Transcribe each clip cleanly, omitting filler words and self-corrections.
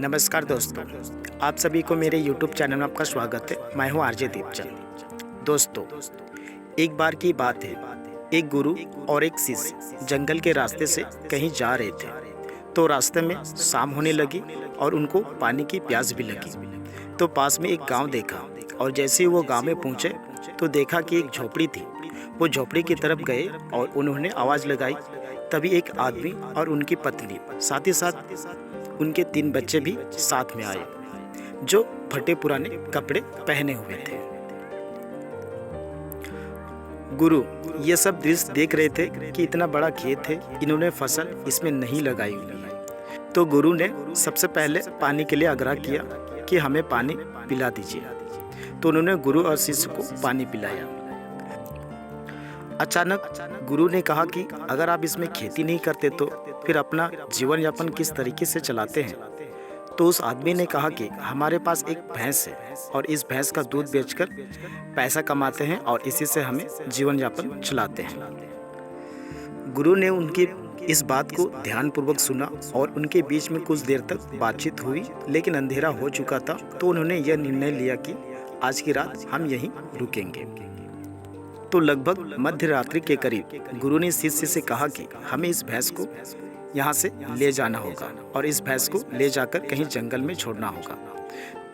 नमस्कार दोस्तों, आप सभी को मेरे YouTube चैनल में आपका स्वागत है। मैं हूं आरजे दीपचंद। दोस्तों, एक बार की बात है, एक गुरु और एक शिष्य जंगल के रास्ते से कहीं जा रहे थे। तो रास्ते में शाम होने लगी और उनको पानी की प्यास भी लगी। तो पास में एक गांव देखा और जैसे ही वो गांव में पहुंचे तो देखा कि एक झोपड़ी थी। वो झोपड़ी की तरफ गए और उन्होंने आवाज़ लगाई। तभी एक आदमी और उनकी पत्नी, साथ ही साथ उनके 3 बच्चे भी साथ में आए, जो फटे पुराने कपड़े पहने हुए थे। गुरु ये सब दृश्य देख रहे थे कि इतना बड़ा खेत है, इन्होंने फसल इसमें नहीं लगाई हुई है। तो गुरु ने सबसे पहले पानी के लिए आग्रह किया कि हमें पानी पिला दीजिए। तो उन्होंने गुरु और शिष्य को पानी पिलाया। अचानक गुरु ने कहा कि अगर आप इसमें खेती नहीं करते तो फिर अपना जीवन यापन किस तरीके से चलाते हैं। तो उस आदमी ने कहा कि हमारे पास एक भैंस है और इस भैंस का दूध बेचकर पैसा कमाते हैं और इसी से हमें जीवन यापन चलाते हैं। गुरु ने उनकी इस बात को ध्यानपूर्वक सुना और उनके बीच में कुछ देर तक बातचीत हुई, लेकिन अंधेरा हो चुका था। तो उन्होंने यह निर्णय लिया कि आज की रात हम यहीं रुकेंगे। तो लगभग मध्य रात्रि के करीब गुरु ने शिष्य से कहा कि हमें इस भैंस को यहाँ से ले जाना होगा और इस भैंस को ले जाकर कहीं जंगल में छोड़ना होगा।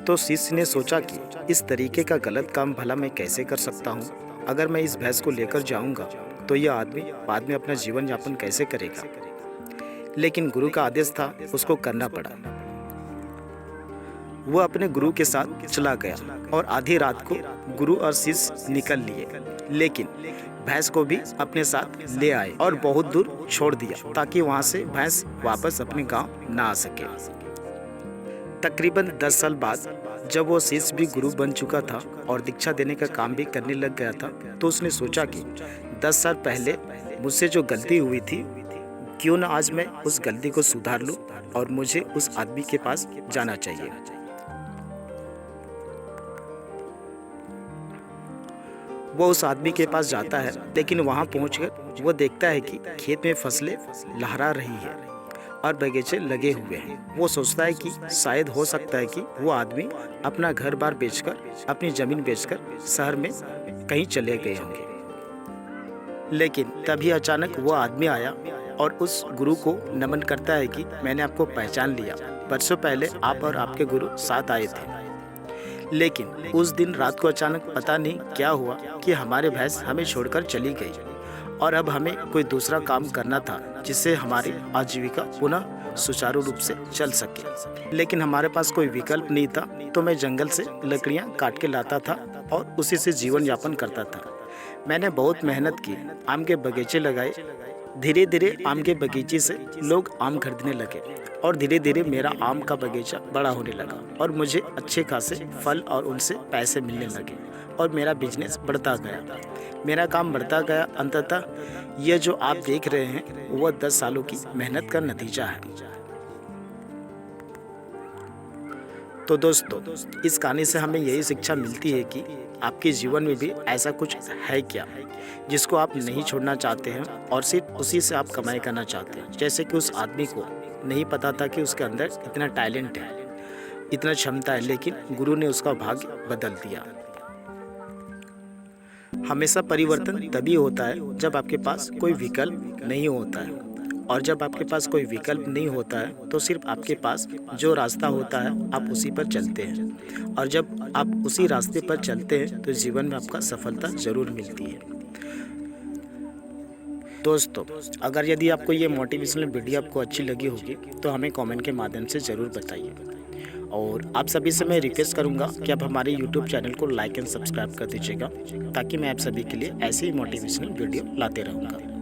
तो शिष्य ने सोचा कि इस तरीके का गलत काम भला मैं कैसे कर सकता हूँ। अगर मैं इस भैंस को लेकर जाऊँगा तो यह आदमी बाद में अपना जीवन यापन कैसे करेगा। लेकिन गुरु का आदेश था, उसको करना पड़ा। वह अपने गुरु के साथ चला गया और आधी रात को गुरु और शिष्य निकल लिए, लेकिन भैंस को भी अपने साथ ले आए और बहुत दूर छोड़ दिया ताकि वहां से भैंस वापस अपने गांव ना आ सके। तकरीबन 10 साल बाद जब वो शिष्य भी गुरु बन चुका था और दीक्षा देने का काम भी करने लग गया था, तो उसने सोचा कि 10 साल पहले मुझसे जो गलती हुई थी, क्यों ना आज मैं उस गलती को सुधार लूं और मुझे उस आदमी के पास जाना चाहिए। वो उस आदमी के पास जाता है, लेकिन वहाँ पहुँचकर वो देखता है कि खेत में फसलें लहरा रही है और बगीचे लगे हुए हैं। वो सोचता है कि शायद हो सकता है कि वो आदमी अपना घर बार बेचकर, अपनी ज़मीन बेचकर शहर में कहीं चले गए होंगे। लेकिन तभी अचानक वो आदमी आया और उस गुरु को नमन करता है कि मैंने आपको पहचान लिया। बरसों पहले आप और आपके गुरु साथ आए थे, लेकिन उस दिन रात को अचानक पता नहीं क्या हुआ कि हमारे भैंस हमें छोड़कर चली गई और अब हमें कोई दूसरा काम करना था जिससे हमारी आजीविका पुनः सुचारू रूप से चल सके। लेकिन हमारे पास कोई विकल्प नहीं था, तो मैं जंगल से लकड़ियां काट के लाता था और उसी से जीवन यापन करता था। मैंने बहुत मेहनत की, आम के बगीचे लगाए। धीरे धीरे आम के बगीचे से लोग आम खरीदने लगे और धीरे धीरे मेरा आम का बगीचा बड़ा होने लगा और मुझे अच्छे खासे फल और उनसे पैसे मिलने लगे और मेरा बिजनेस बढ़ता गया, मेरा काम बढ़ता गया। अंततः ये जो आप देख रहे हैं वह 10 सालों की मेहनत का नतीजा है। तो दोस्तों, इस कहानी से हमें यही शिक्षा मिलती है कि आपके जीवन में भी ऐसा कुछ है क्या जिसको आप नहीं छोड़ना चाहते हैं और सिर्फ उसी से आप कमाई करना चाहते हैं। जैसे कि उस आदमी को नहीं पता था कि उसके अंदर इतना टैलेंट है, इतना क्षमता है, लेकिन गुरु ने उसका भाग्य बदल दिया। हमेशा परिवर्तन तभी होता है जब आपके पास कोई विकल्प नहीं होता है, और जब आपके पास कोई विकल्प नहीं होता है तो सिर्फ आपके पास जो रास्ता होता है आप उसी पर चलते हैं, और जब आप उसी रास्ते पर चलते हैं तो जीवन में आपका सफलता जरूर मिलती है। दोस्तों, अगर यदि आपको ये मोटिवेशनल वीडियो आपको अच्छी लगी होगी तो हमें कमेंट के माध्यम से ज़रूर बताइए। और आप सभी से मैं रिक्वेस्ट करूंगा कि आप हमारे YouTube चैनल को लाइक एंड सब्सक्राइब कर दीजिएगा, ताकि मैं आप सभी के लिए ऐसे ही मोटिवेशनल वीडियो लाते रहूँगा।